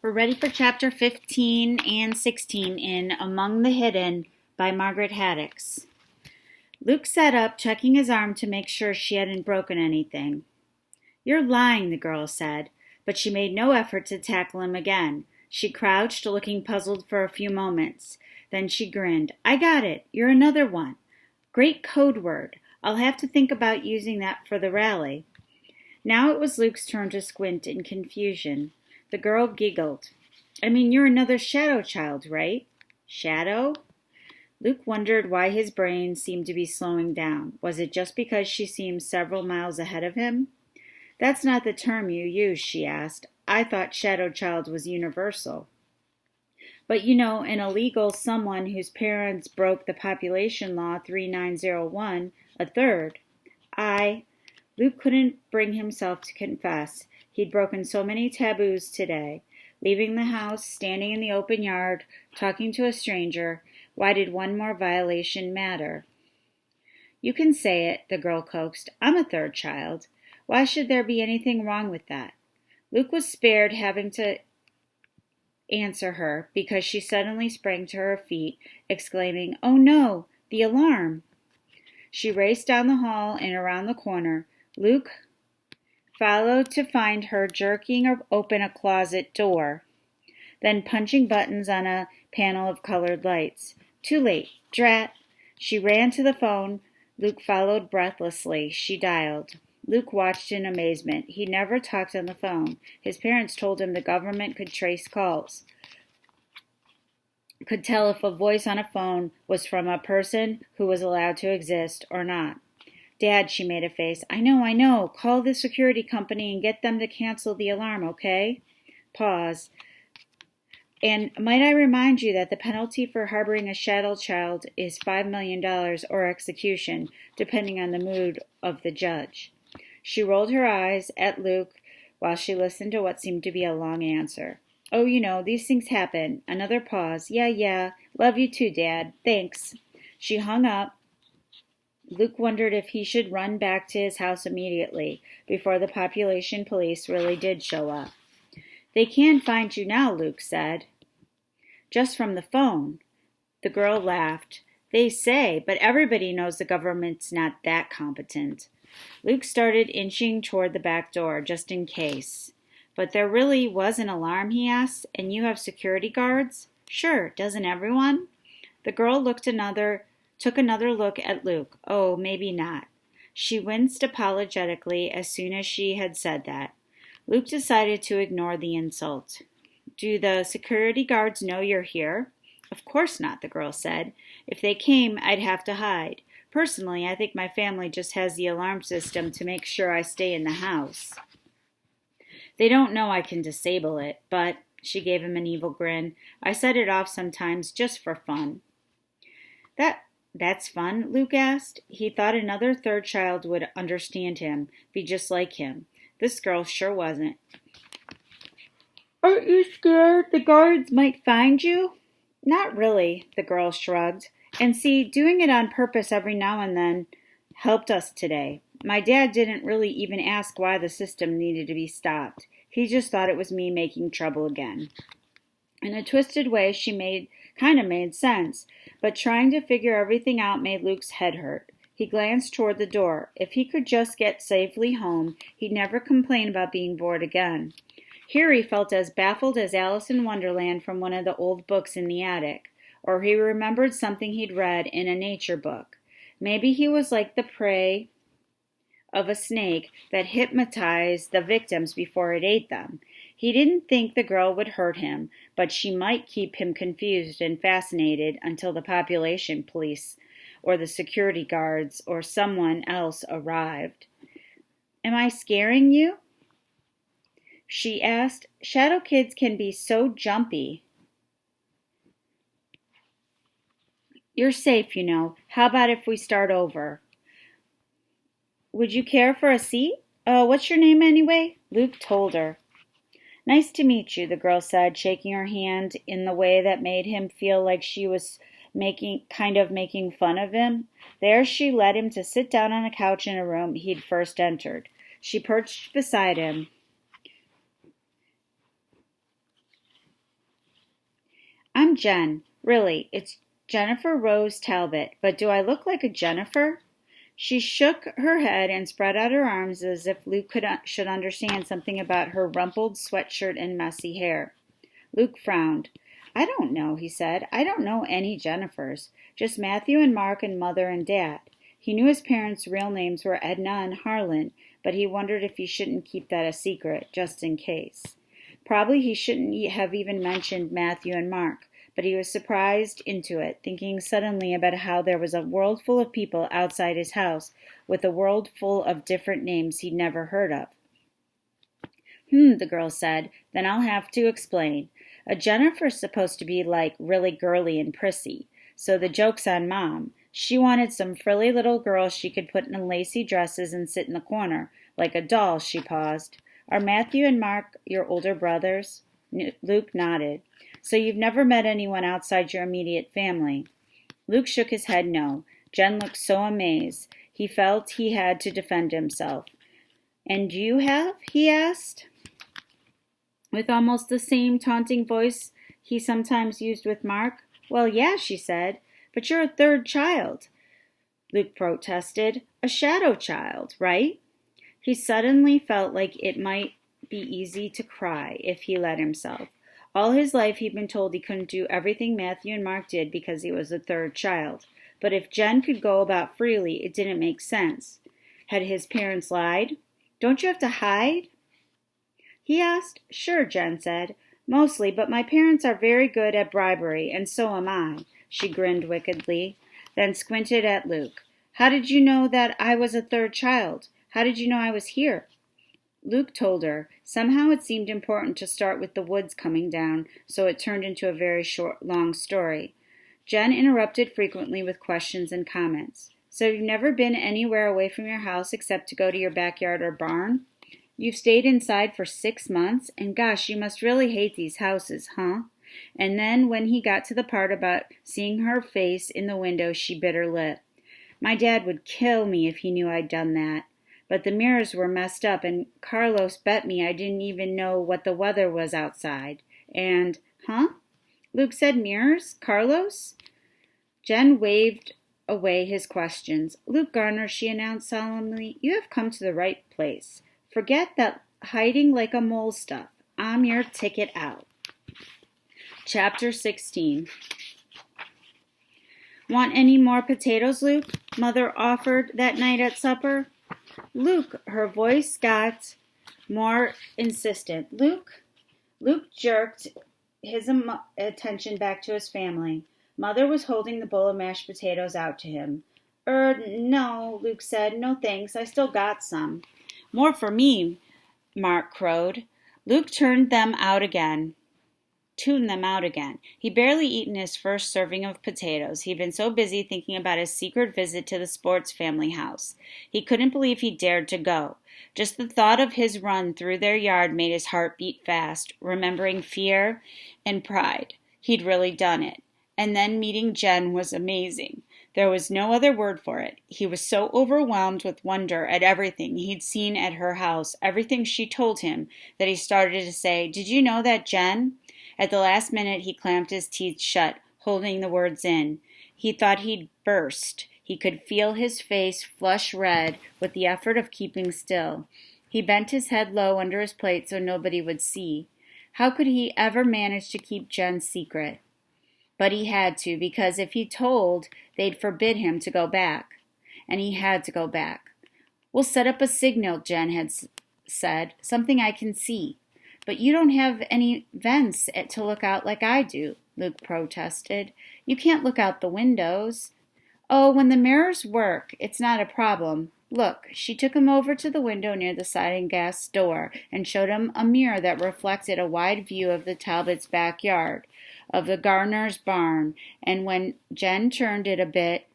We're ready for chapter 15 and 16 in Among the Hidden by Margaret Haddix. Luke sat up, checking his arm to make sure she hadn't broken anything. "You're lying," the girl said, but she made no effort to tackle him again. She crouched, looking puzzled for a few moments. Then she grinned. "I got it. You're another one. Great code word. I'll have to think about using that for the rally." Now it was Luke's turn to squint in confusion. The girl giggled. "I mean, you're another shadow child, right?" Shadow? Luke wondered why his brain seemed to be slowing down. Was it just because she seemed several miles ahead of him? "That's not the term you use," she asked. "I thought shadow child was universal." "But you know, an illegal someone whose parents broke the population law 3901, a third. Luke couldn't bring himself to confess. He'd broken so many taboos today. Leaving the house, standing in the open yard, talking to a stranger. Why did one more violation matter? "You can say it," the girl coaxed. "I'm a third child. Why should there be anything wrong with that?" Luke was spared having to answer her because she suddenly sprang to her feet, exclaiming, "Oh no, the alarm!" She raced down the hall and around the corner. Luke followed to find her jerking open a closet door, then punching buttons on a panel of colored lights. Too late. Drat! She ran to the phone. Luke followed breathlessly. She dialed. Luke watched in amazement. He never talked on the phone. His parents told him the government could trace calls, could tell if a voice on a phone was from a person who was allowed to exist or not. "Dad," she made a face. I know. Call the security company and get them to cancel the alarm, okay?" Pause. "And might I remind you that the penalty for harboring a shadow child is $5 million or execution, depending on the mood of the judge." She rolled her eyes at Luke while she listened to what seemed to be a long answer. "Oh, you know, these things happen." Another pause. Yeah. "Love you too, Dad. Thanks." She hung up. Luke wondered if he should run back to his house immediately, before the population police really did show up. "They can find you now," Luke said. "Just from the phone." The girl laughed. "They say, but everybody knows the government's not that competent." Luke started inching toward the back door, just in case. "But there really was an alarm?" he asked. "And you have security guards?" "Sure, doesn't everyone?" The girl took another look at Luke. Oh, maybe not. She winced apologetically as soon as she had said that. Luke decided to ignore the insult. "Do the security guards know you're here?" "Of course not," the girl said. "If they came, I'd have to hide. Personally, I think my family just has the alarm system to make sure I stay in the house. They don't know I can disable it, but," she gave him an evil grin, "I set it off sometimes just for fun." That's fun?" Luke asked. He thought another third child would understand him, be just like him. This girl sure wasn't. "Aren't you scared the guards might find you?" "Not really," the girl shrugged. "And see, doing it on purpose every now and then helped us today. My dad didn't really even ask why the system needed to be stopped. He just thought it was me making trouble again." In a twisted way, she kind of made sense, but trying to figure everything out made Luke's head hurt. He glanced toward the door. If he could just get safely home, he'd never complain about being bored again. Here he felt as baffled as Alice in Wonderland from one of the old books in the attic, or he remembered something he'd read in a nature book. Maybe he was like the prey of a snake that hypnotized the victims before it ate them. He didn't think the girl would hurt him, but she might keep him confused and fascinated until the population police or the security guards or someone else arrived. "Am I scaring you?" she asked. "Shadow kids can be so jumpy." "You're safe, you know. How about if we start over?" "Would you care for a seat? What's your name anyway?" Luke told her. "Nice to meet you," the girl said, shaking her hand in the way that made him feel like she was making fun of him. There she led him to sit down on a couch in a room he'd first entered. She perched beside him. Jen. Really, it's Jennifer Rose Talbot, but do I look like a Jennifer?" She shook her head and spread out her arms as if Luke should understand something about her rumpled sweatshirt and messy hair. Luke frowned. "I don't know," he said. "I don't know any Jennifers. Just Matthew and Mark and Mother and Dad." He knew his parents' real names were Edna and Harlan, but he wondered if he shouldn't keep that a secret, just in case. Probably he shouldn't have even mentioned Matthew and Mark, but he was surprised into it, thinking suddenly about how there was a world full of people outside his house, with a world full of different names he'd never heard of. The girl said. "Then I'll have to explain. A Jennifer's supposed to be like really girly and prissy, so the joke's on Mom. She wanted some frilly little girl she could put in lacy dresses and sit in the corner, like a doll." She paused. "Are Matthew and Mark your older brothers?" Luke nodded. "So you've never met anyone outside your immediate family?" Luke shook his head no. Jen looked so amazed. He felt he had to defend himself. "And you have?" he asked, with almost the same taunting voice he sometimes used with Mark. "Well, yeah," she said. "But you're a third child," Luke protested. "A shadow child, right?" He suddenly felt like it might be easy to cry if he let himself. All his life he'd been told he couldn't do everything Matthew and Mark did because he was a third child. But if Jen could go about freely, it didn't make sense. Had his parents lied? "Don't you have to hide?" he asked. "Sure," Jen said. "Mostly, but my parents are very good at bribery, and so am I." She grinned wickedly, then squinted at Luke. "How did you know that I was a third child? How did you know I was here?" Luke told her. Somehow it seemed important to start with the woods coming down, so it turned into a very long story. Jen interrupted frequently with questions and comments. "So you've never been anywhere away from your house except to go to your backyard or barn? You've stayed inside for 6 months, and gosh, you must really hate these houses, huh?" And then when he got to the part about seeing her face in the window, she bit her lip. "My dad would kill me if he knew I'd done that. But the mirrors were messed up, and Carlos bet me I didn't even know what the weather was outside. And, huh?" Luke said mirrors? Carlos? Jen waved away his questions. "Luke Garner," she announced solemnly, "you have come to the right place. Forget that hiding like a mole stuff. I'm your ticket out." Chapter 16. "Want any more potatoes, Luke?" Mother offered that night at supper. "Luke," her voice got more insistent. "Luke?" Luke jerked his attention back to his family. Mother was holding the bowl of mashed potatoes out to him. No," Luke said. "No thanks, I still got some." "More for me," Mark crowed. Luke tuned them out again. He'd barely eaten his first serving of potatoes. He'd been so busy thinking about his secret visit to the Sports family house. He couldn't believe he dared to go. Just the thought of his run through their yard made his heart beat fast, remembering fear and pride. He'd really done it. And then meeting Jen was amazing. There was no other word for it. He was so overwhelmed with wonder at everything he'd seen at her house, everything she told him, that he started to say, "Did you know that, Jen?" At the last minute, he clamped his teeth shut, holding the words in. He thought he'd burst. He could feel his face flush red with the effort of keeping still. He bent his head low under his plate so nobody would see. How could he ever manage to keep Jen's secret? But he had to, because if he told, they'd forbid him to go back. And he had to go back. "We'll set up a signal," Jen had said, "something I can see." "But you don't have any vents to look out like I do," Luke protested. "You can't look out the windows." "Oh, when the mirrors work, it's not a problem. Look." She took him over to the window near the sliding glass door and showed him a mirror that reflected a wide view of the Talbots' backyard, of the Garner's barn, and when Jen turned it a bit,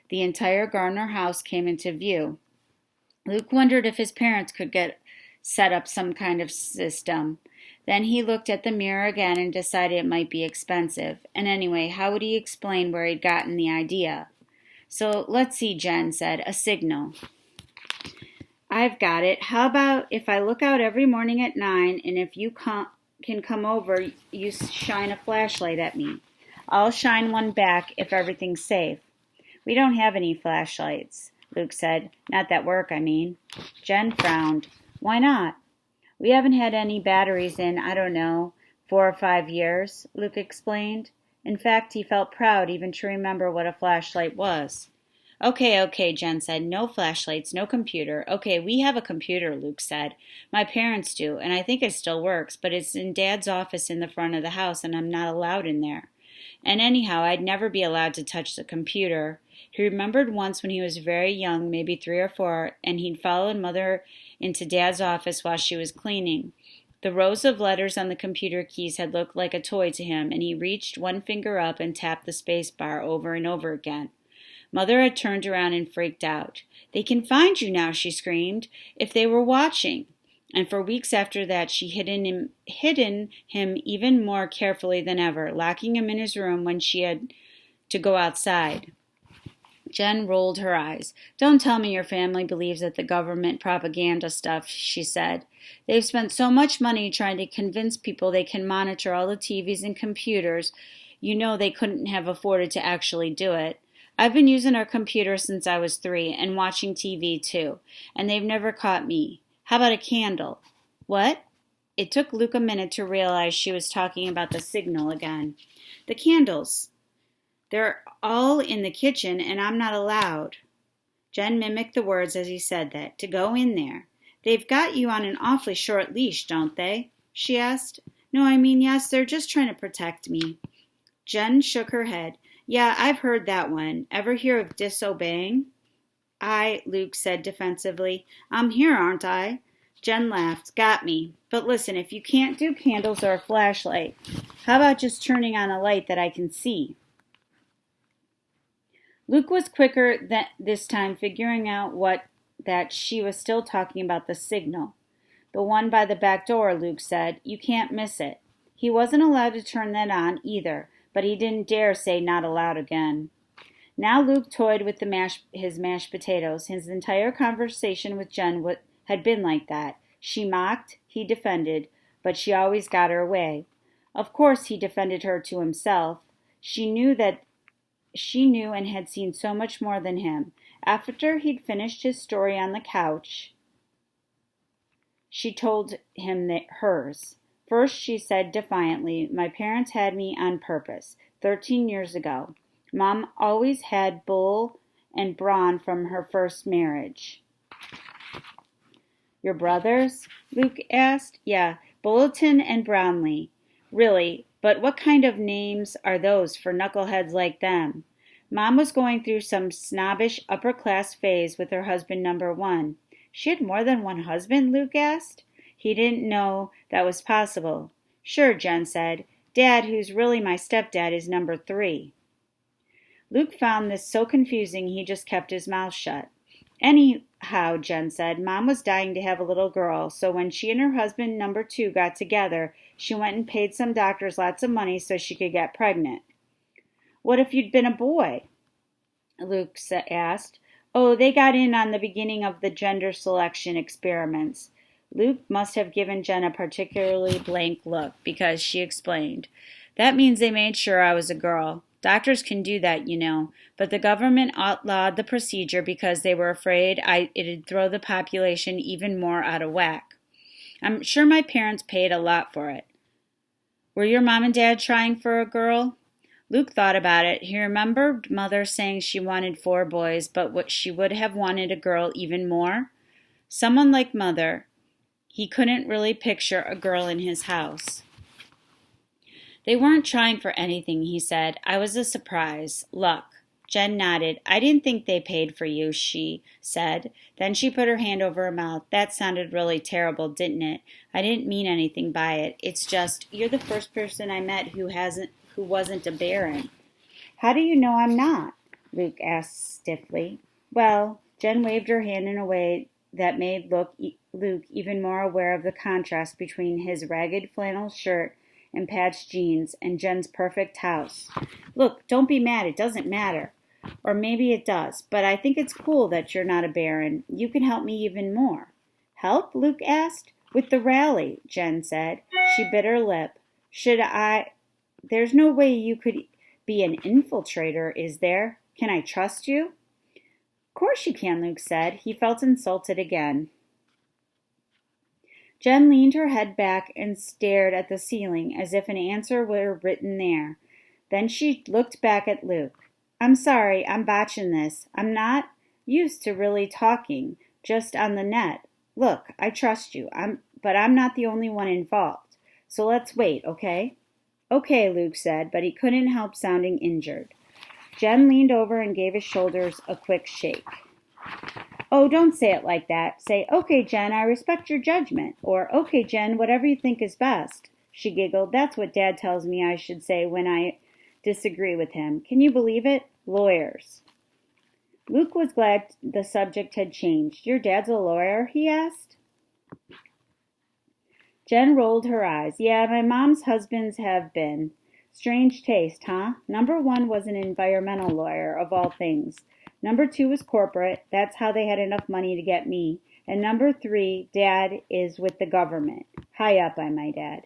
the entire Garner house came into view. Luke wondered if his parents could set up some kind of system. Then he looked at the mirror again and decided it might be expensive. And anyway, how would he explain where he'd gotten the idea? "So let's see," Jen said. "A signal." "I've got it. How about if I look out every morning at 9, and if you can come over, you shine a flashlight at me. I'll shine one back if everything's safe. We don't have any flashlights, Luke said. Not that work, I mean. Jen frowned. Why not? We haven't had any batteries in, I don't know, 4 or 5 years, Luke explained. In fact, he felt proud even to remember what a flashlight was. Okay, Jen said. No flashlights, no computer. Okay, we have a computer, Luke said. My parents do, and I think it still works, but it's in Dad's office in the front of the house, and I'm not allowed in there. And anyhow, I'd never be allowed to touch the computer. He remembered once when he was very young, maybe 3 or 4, and he'd followed Mother into Dad's office while she was cleaning. The rows of letters on the computer keys had looked like a toy to him, and he reached one finger up and tapped the space bar over and over again. Mother had turned around and freaked out. They can find you now, she screamed, if they were watching. And for weeks after that she hidden him even more carefully than ever, locking him in his room when she had to go outside. Jen rolled her eyes. Don't tell me your family believes that the government propaganda stuff, she said. They've spent so much money trying to convince people they can monitor all the TVs and computers. You know they couldn't have afforded to actually do it. I've been using our computer since I was 3 and watching TV too, and they've never caught me. How about a candle? What? It took Luke a minute to realize she was talking about the signal again. The candles. They're all in the kitchen, and I'm not allowed. Jen mimicked the words as he said that, to go in there. They've got you on an awfully short leash, don't they? She asked. No, I mean, yes, they're just trying to protect me. Jen shook her head. Yeah, I've heard that one. Ever hear of disobeying? Luke said defensively. I'm here, aren't I? Jen laughed. Got me. But listen, if you can't do candles or a flashlight, how about just turning on a light that I can see? Luke was quicker this time, figuring out that she was still talking about the signal. The one by the back door, Luke said. You can't miss it. He wasn't allowed to turn that on either, but he didn't dare say not allowed again. Now Luke toyed with his mashed potatoes. His entire conversation with Jen had been like that. She mocked, he defended, but she always got her way. Of course he defended her to himself. She knew and had seen so much more than him. After he'd finished his story on the couch, she told him hers. First, she said defiantly, my parents had me on purpose, 13 years ago. Mom always had Bull and Braun from her first marriage. Your brothers? Luke asked. Yeah, Bulletin and Brownlee. Really, but what kind of names are those for knuckleheads like them? Mom was going through some snobbish upper-class phase with her husband number 1. She had more than one husband, Luke asked. He didn't know that was possible. Sure, Jen said. Dad, who's really my stepdad, is number 3. Luke found this so confusing he just kept his mouth shut. Anyhow, Jen said, Mom was dying to have a little girl, so when she and her husband number 2 got together, she went and paid some doctors lots of money so she could get pregnant. What if you'd been a boy? Luke asked. Oh, they got in on the beginning of the gender selection experiments. Luke must have given Jen a particularly blank look because she explained. That means they made sure I was a girl. Doctors can do that, you know, but the government outlawed the procedure because they were afraid it'd throw the population even more out of whack. I'm sure my parents paid a lot for it. Were your mom and dad trying for a girl? Luke thought about it. He remembered Mother saying she wanted 4 boys, but she would have wanted a girl even more. Someone like Mother. He couldn't really picture a girl in his house. They weren't trying for anything, he said. I was a surprise. Luck. Jen nodded. I didn't think they paid for you, she said. Then she put her hand over her mouth. That sounded really terrible, didn't it? I didn't mean anything by it. It's just, you're the first person I met who wasn't a baron. How do you know I'm not? Luke asked stiffly. Well, Jen waved her hand in a way that made Luke even more aware of the contrast between his ragged flannel shirt and patched jeans and Jen's perfect house. Look, don't be mad. It doesn't matter. Or maybe it does, but I think it's cool that you're not a baron. You can help me even more. Help? Luke asked. With the rally, Jen said. She bit her lip. Should I? There's no way you could be an infiltrator, is there? Can I trust you? Of course you can, Luke said. He felt insulted again. Jen leaned her head back and stared at the ceiling as if an answer were written there. Then she looked back at Luke. I'm sorry, I'm botching this. I'm not used to really talking, just on the net. Look, I trust you, but I'm not the only one involved. So let's wait, okay? Okay, Luke said, but he couldn't help sounding injured. Jen leaned over and gave his shoulders a quick shake. Oh, don't say it like that. Say, okay, Jen, I respect your judgment. Or, okay, Jen, whatever you think is best. She giggled. That's what Dad tells me I should say when I disagree with him. Can you believe it? Lawyers. Luke was glad the subject had changed. Your dad's a lawyer? He asked. Jen rolled her eyes. Yeah, my mom's husbands have been. Strange taste, huh? Number 1 was an environmental lawyer, of all things. Number 2 was corporate. That's how they had enough money to get me. And number 3, Dad is with the government. High up, I might add.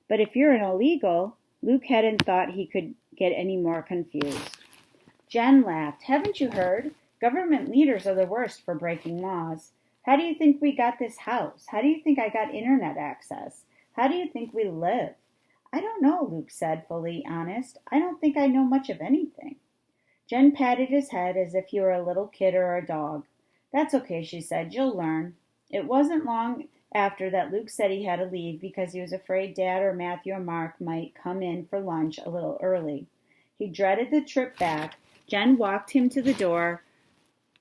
But if you're an illegal, Luke hadn't thought he could get any more confused. Jen laughed. Haven't you heard? Government leaders are the worst for breaking laws. How do you think we got this house? How do you think I got internet access? How do you think we live? I don't know, Luke said, fully honest. I don't think I know much of anything. Jen patted his head as if he were a little kid or a dog. That's okay, she said. You'll learn. It wasn't long after that Luke said he had to leave because he was afraid Dad or Matthew or Mark might come in for lunch a little early. He dreaded the trip back. Jen walked him to the door,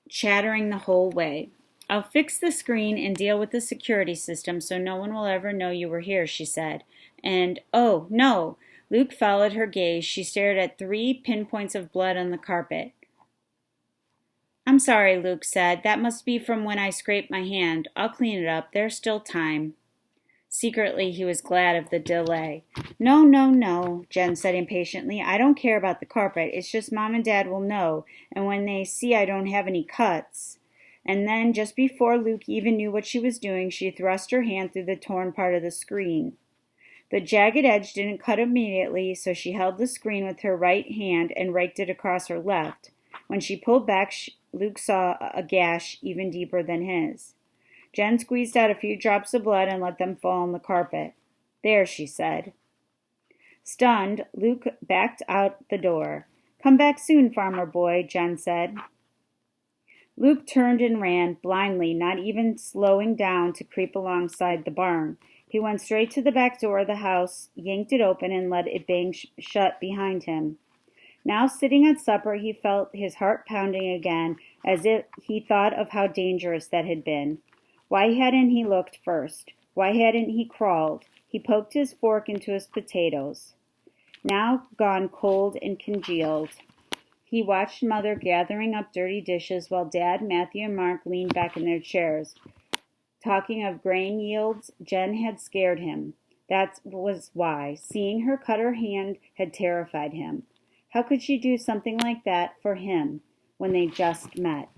chattering the whole way. I'll fix the screen and deal with the security system so no one will ever know you were here, she said. And, oh, no. Luke followed her gaze. She stared at 3 pinpoints of blood on the carpet. I'm sorry, Luke said. That must be from when I scraped my hand. I'll clean it up. There's still time. Secretly, he was glad of the delay. No, no, no, Jen said impatiently. I don't care about the carpet. It's just Mom and Dad will know, and when they see I don't have any cuts. And then, just before Luke even knew what she was doing, she thrust her hand through the torn part of the screen. The jagged edge didn't cut immediately, so she held the screen with her right hand and raked it across her left. When she pulled back, Luke saw a gash even deeper than his. Jen squeezed out a few drops of blood and let them fall on the carpet. There, she said. Stunned, Luke backed out the door. Come back soon, farmer boy, Jen said. Luke turned and ran, blindly, not even slowing down to creep alongside the barn. He went straight to the back door of the house, yanked it open, and let it bang shut behind him. Now, sitting at supper, he felt his heart pounding again, as if he thought of how dangerous that had been. Why hadn't he looked first? Why hadn't he crawled? He poked his fork into his potatoes, now gone cold and congealed. He watched Mother gathering up dirty dishes while Dad, Matthew, and Mark leaned back in their chairs. Talking of grain yields, Jen had scared him. That was why. Seeing her cut her hand had terrified him. How could she do something like that for him when they just met?